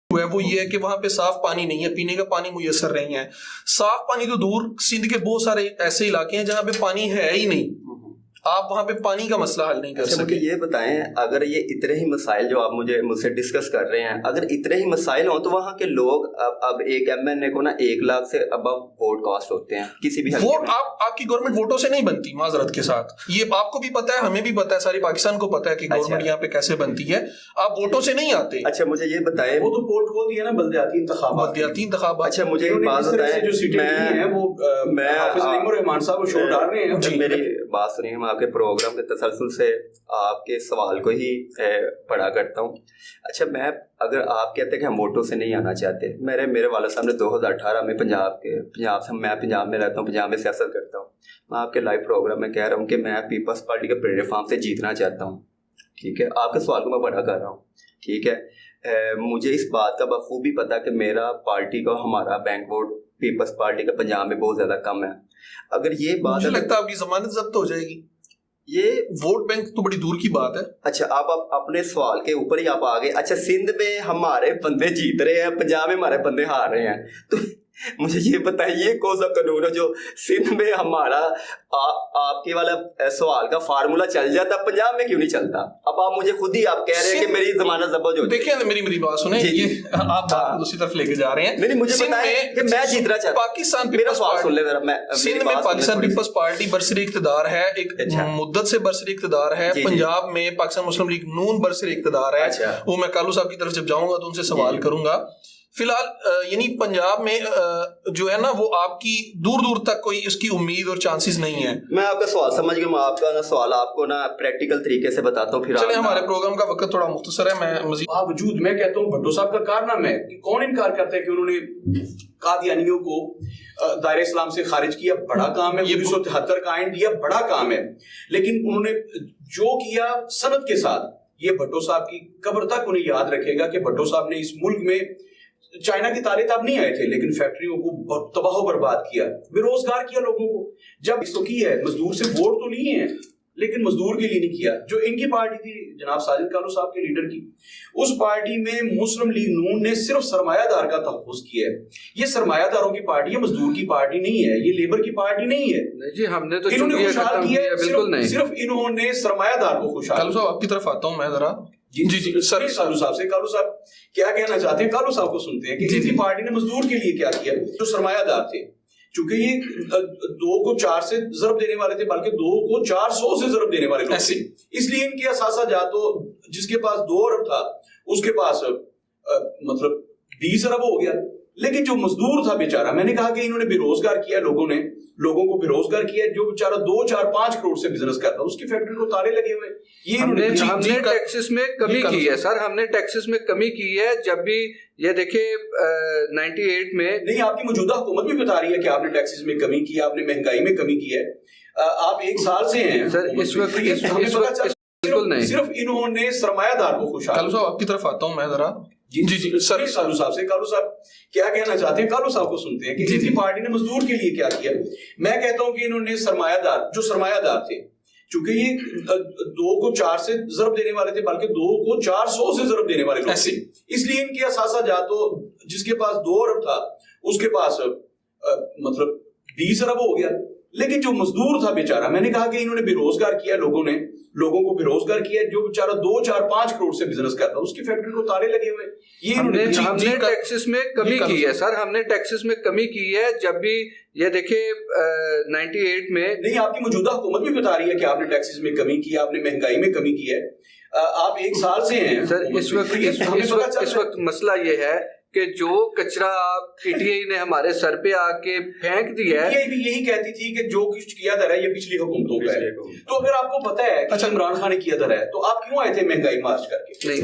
है वो ये है कि वहां पे साफ पानी नहीं है, पीने का पानी मुयसर नहीं है। साफ पानी तो दूर, सिंध के बहुत सारे ऐसे इलाके हैं जहाँ पे पानी है ही नहीं, आप वहां पे पानी का मसला हल नहीं कर सकते। मुझे ये बताएं, अगर ये इतने ही मसाइल जो आप मुझसे डिस्कस कर रहे हैं, अगर इतने ही मसाइल हों तो वहाँ के लोग अब एक एमएनए को ना 1 लाख से अबव वोट कास्ट होते हैं किसी भी वोट। आपकी गवर्नमेंट वोटों से नहीं बनती, माजरत के साथ, ये आपको भी पता है, हमें भी पता है, सारी पाकिस्तान को पता है कि गवर्नमेंट यहाँ पे कैसे बनती है। आप वोटों से नहीं आते। अच्छा मुझे ये बताएं, वो तो पोल खोल दिया ना बल्दियाती इंतखाबात। अच्छा मुझे एक बात बताएं, जो सीटें हैं वो मैं हाफिज नईम और रहमान साहब शो डाल रहे हैं। मेरी बात सुनिए, मैं आपके प्रोग्राम के तसलसल से आपके सवाल को ही पढ़ा करता हूँ। अच्छा मैं, अगर आप कहते हैं कि हम वोटों से नहीं आना चाहते, मेरे वाले साहब ने 2018 में पंजाब से, मैं पंजाब में रहता हूँ, पंजाब में सियासत करता हूँ, मैं आपके लाइव प्रोग्राम में कह रहा हूँ कि मैं पीपल्स पार्टी के प्लेटफॉर्म से जीतना चाहता हूँ। ठीक है, आपके सवाल को मैं बड़ा कर रहा हूँ। ठीक है, मुझे इस बात का बखूबी पता कि मेरा पार्टी का, हमारा बैंक वोट पीपल्स पार्टी का पंजाब में बहुत ज्यादा कम है। अगर ये बात, मुझे लगता है आपकी जमानत जब्त हो जाएगी। ये वोट बैंक तो बड़ी दूर की बात है। अच्छा आप अपने सवाल के ऊपर ही आप आ गए। अच्छा सिंध में हमारे बंदे जीत रहे हैं, पंजाब में हमारे बंदे हार रहे हैं, तो मुझे ये बताइए कौन सा कानून है जो सिंध में हमारा आपके वाला सवाल का फार्मूला चल जाता, पंजाब में क्यों नहीं चलता? अब आप मुझे खुद ही आप कह रहे हैं कि मेरी जमानत जब्त हो। देखिए मेरी बात सुने, ये आप बात दूसरी तरफ लेके जा रहे हैं। नहीं मुझे बताएं कि मैं जीतना चाहता हूं। पाकिस्तान मेरा सवाल सुन ले जरा। मैं सिंध में पाकिस्तान पीपल्स पार्टी बरसरी इख्तिदार है, एक मुद्दत से बरसरी इख्तिदार है। पंजाब में पाकिस्तान मुस्लिम लीग नून बरसरी इख्तिदार है। वो मैं कालू साहब की तरफ जब जाऊंगा तो उनसे सवाल करूंगा। फिलहाल यानी पंजाब में जो है ना वो आपकी दूर दूर तक कोई उसकी उम्मीद और चांसेस नहीं है। मैं आपका सवाल समझ गया, मैं आपका ना सवाल आपको ना प्रैक्टिकल तरीके से बताता हूँ। फिर चले, हमारे प्रोग्राम का वक्त थोड़ा मुख्तसर है। मैं मजीद बावजूद मैं कहता हूँ भट्टो साहब का कारनामा है कि कौन इनकार करता है कि उन्होंने कादियानियों को दायरे इस्लाम से खारिज किया, बड़ा काम है। 1973 का आइन दिया, बड़ा काम है। लेकिन उन्होंने जो किया सनद के साथ, ये भट्टो साहब की कब्र तक उन्हें याद रखेगा कि भट्टो साहब ने इस मुल्क में, चाइना के ताले तब नहीं आए थे लेकिन फैक्ट्रियों को तबाह बर्बाद किया, बेरोजगार किया लोगों को। जब इसको की है, मजदूर से वोट तो लिए हैं लेकिन मजदूर के लिए नहीं किया। जो इनकी पार्टी थी जनाब साजिद कालू साहब के लीडर की, उस पार्टी में मुस्लिम लीग नून ने सिर्फ सरमायादार का तहफ़्फ़ुज़ किया है। ये सरमायादारों की पार्टी है, मजदूर की पार्टी नहीं है, ये लेबर की पार्टी नहीं है। नहीं जी, हमने तो इन्होंने खुशहाल किया, बिल्कुल नहीं। सिर्फ इन्होंने सरमायादार को खुशहाल। कालू साहब आपकी तरफ आता हूँ मैं जरा। जी सर, कालू साहब से, कालू साहब क्या कहना चाहते हैं, कालू साहब को सुनते हैं कि इनकी पार्टी ने मजदूर के लिए क्या किया। जो सरमायादार थे, चूंकि ये 2 को 4 से जरब देने वाले थे, बल्कि 2 को 400 से जरब देने वाले लोग थे, इसलिए इनकी असासा जातो जिसके पास 2 अरब था उसके पास मतलब 20 अरब हो गया। लेकिन जो मजदूर था बेचारा, मैंने कहा कि इन्होंने बेरोजगार किया, लोगों को बेरोजगार किया। जो बेचारा 2, 4, 5 करोड़ से बिजनेस करता, उसकी फैक्ट्री को ताले लगे हुए। ये हमने टैक्सेस में कमी की है सर, हमने टैक्सेस में कमी की है। जब भी ये देखिए 98 में नहीं, आपकी मौजूदा हुकूमत भी बता रही है कि आपने टैक्सेस में कमी की, आपने महंगाई में कमी की है। आप 1 साल से हैं सर, इस वक्त बिल्कुल नहीं। सिर्फ इन्होंने सरमायादार को खुशहाल। कालू साहब आपकी तरफ आता हूँ मैं जरा। जी सर, कालू साहब से, कालू साहब क्या कहना चाहते हैं, कालू साहब को सुनते हैं कि इनकी पार्टी ने मजदूर के लिए क्या किया। मैं कहता हूं कि इन्होंने जो सरमायादार थे, चूंकि ये 2 को 4 से जरब देने वाले थे, बल्कि 2 को 400 से जरब देने वाले लोग थे, इसलिए इनकी असासा जातो जिसके पास 2 अरब था उसके पास मतलब 20 अरब हो गया। लेकिन जो मजदूर था बेचारा, मैंने कहा कि इन्होंने बेरोजगार किया, लोगों को बेरोजगार किया। जो बेचारा 2, 4, 5 करोड़ से बिजनेस करता, उसकी फैक्ट्री को ताले लगे हुए। ये हमने टैक्सेस में कमी की है सर, हमने टैक्सेस में कमी की है। जब भी ये देखिए 98 में, नहीं, आपकी मौजूदा हुकूमत भी बता रही है कि आपने टैक्सेस में कमी की, आपने महंगाई में कमी की है। आप 1 साल से हैं सर। इस वक्त मसला ये है कि जो कचरा पीटीआई ने हमारे सर पे आके फेंक दिया है, पीटीआई भी यही कहती थी कि जो कुछ किया जा रहा है ये पिछली हुकूमतों का है। तो अगर आपको पता है कि इमरान खान ने किया जा रहा है, तो आप क्यों आए थे महंगाई मार्च करके? नहीं,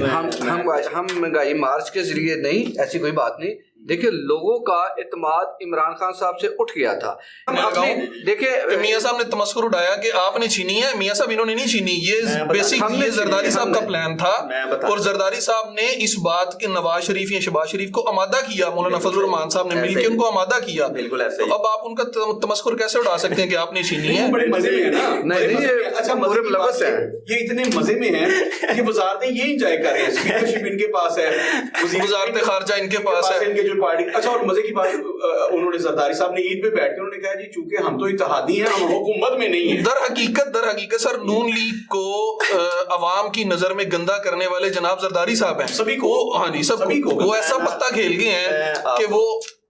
हम महंगाई मार्च के जरिए नहीं, ऐसी कोई बात नहीं। देखिए लोगों का इत्मीनान इमरान खान साहब से उठ गया था। देखिए मियां साहब ने तमस्कुर उड़ाया कि आपने छीनी है, मियां साहब इन्होंने नहीं छीनी, ये बेसिक ये जरदारी साहब का प्लान था और जरदारी साहब ने इस बात के नवाज शरीफ या शहबाज शरीफ को आमादा किया, मौलाना फजलुर रहमान साहब ने मिलकर उनको आमादा किया। बिल्कुल ऐसे ही। तो अब आप उनका तमस्कुर कैसे उड़ा सकते हैं कि आपने छीनी है? बड़े मजे में है ना। नहीं, अच्छा मजे की बात है, ये इतने मजे में है कि वजारतें ये इंजॉय कर रहे हैं, स्पीकरशिप इनके पास है, वजारत खारजा इनके पास है, इनके जो पार्टी। अच्छा और मजे की बात उन्होंने जरदारी साहब ने ईद पे बैठ के उन्होंने कहा जी चूंकि हम तो इत्तेहादी हैं, हम हुकूमत में नहीं है। दर हकीकत सर नून लीग को अवाम की नजर में गंदा करने वाले जनाब जरदारी साहब हैं, सभी को। हाँ जी सभी को वो ऐसा पत्ता खेल गए हैं कि वो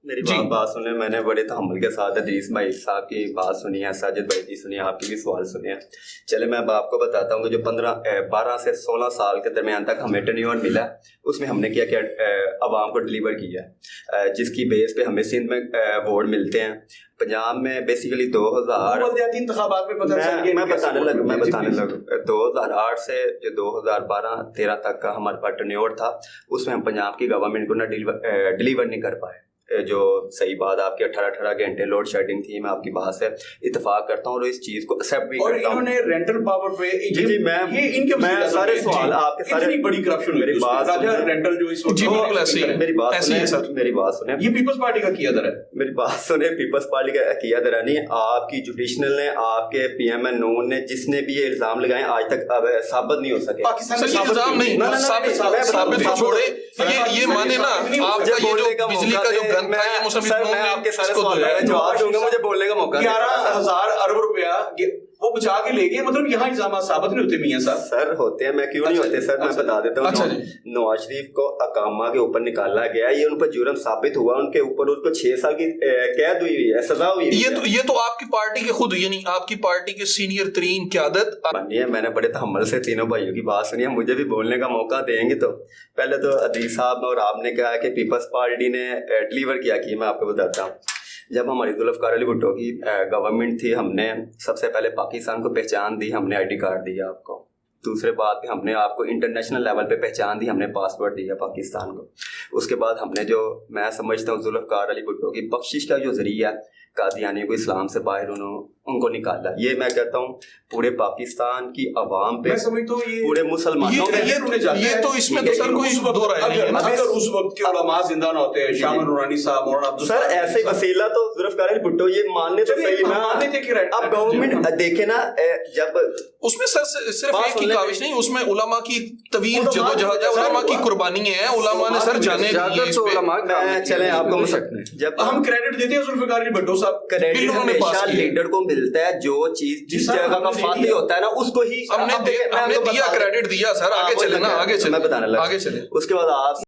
मेरी बात सुने, मैंने बड़े तहम्मुल के साथ अदीस भाई साहब की बात सुनी है, साजिद भाई की सुनी है, आपकी भी सवाल सुने हैं। चले मैं अब आपको बताता हूँ कि जो 12 से 16 साल के दरमियान तक हमें टेन्योर मिला, उसमें हमने क्या क्या अवाम को डिलीवर किया है, जिसकी बेस पे हमें सिंध में वोट मिलते हैं। पंजाब में बेसिकली 2000 मैं बताने लगा 2008 से जो 2012-13 तक का हमारे पास टेन्योर था, उसमें हम पंजाब की गवर्नमेंट को ना डिलीवर नहीं कर पाए। जो सही बात आपकी 18 घंटे लोड शेडिंग थी, मैं आपकी बात से इत्तेफाक करता हूँ और इस चीज को एक्सेप्ट भी करता हूँ। इन्होंने रेंटल पावर पे जी मैं सारे सवाल आपके सारे इतनी बड़ी करप्शन, मेरी बात रेंटल जो इस वक्त मेरी बात सुने ये पीपल्स पार्टी का किया दर है, मेरी बात सुने, पीपल्स पार्टी का किया दर नहीं, आपकी जुडिशनल ने, आपके पीएमएन नून ने जिसने भी ये इल्जाम लगाए आज तक अब साबित नहीं हो सके। पाकिस्तान में इल्जाम नहीं साबित तो छोड़े, ये माने ना आपका ये जो बिजली का जो मैं आपके सारे सवाल का जवाब दूंगा, मुझे बोलने का मौका 11,000 अरब रुपया वो बचा के ले गए, मतलब यहाँ इल्जाम साबित नहीं होते मियां साहब? सर होते हैं, मैं क्यों नहीं होते सर, मैं बता देता हूँ। नवाज शरीफ को अकामा के ऊपर निकाला गया, ये उन पर जुर्म साबित हुआ, उनके ऊपर उनको 6 साल की कैद हुई है, सजा हुई है। ये तो आपकी पार्टी के खुद, यानी आपकी पार्टी के सीनियर तरीन क़यादत मानिए, मैंने बड़े तहम्मुल से तीनों भाइयों की बात सुनी है, मुझे भी बोलने का मौका देंगे। तो पहले तो अदीस साहब और आपने कहा कि पीपल्स पार्टी ने डिलीवर किया कि मैं आपको बताता हूँ, जब हमारी जुल्फ़िकार अली भुट्टो की गवर्नमेंट थी, हमने सबसे पहले पाकिस्तान को पहचान दी, हमने आईडी कार्ड दिया आपको। दूसरे बात पे हमने आपको इंटरनेशनल लेवल पे पहचान दी, हमने पासपोर्ट दिया पाकिस्तान को। उसके बाद हमने जो मैं समझता हूँ जुल्फ़िकार अली भुट्टो की बख्शिश का जो जरिया कादियानी को इस्लाम से बाहर उनको निकाला, ये मैं कहता हूँ पूरे पाकिस्तान की आवाम पे, पूरे मुसलमानों पे ये तो इसमें तो सर कोई दो राय नहीं है। अगर उस वक्त के उलमा जिंदा न होते, शामिल नूरानी साहब, मौलाना अब्दुल सर ऐसे वसीला तो जुल्फ़िकार अली भुट्टो ये मानने तो सही ना, अब गवर्नमेंट देखे ना, जब उसमें सर सिर्फ एक ही काविश नहीं, उसमें उलमा की तवील जदोजहद है, उलमा की कुर्बानी है, उलमा ने सर जाने चले आपको जब हम क्रेडिट देते हैं जुल्फ़िकार अली भुट्टो साहब, क्रेडिट हमेशा लीडर को मिलता है, जो चीज जिस जगह का फाती होता है ना उसको ही हमने दिया, क्रेडिट दिया सर। आगे चले ना, आगे चले, मैं बताने लगा। आगे चले। उसके बाद आप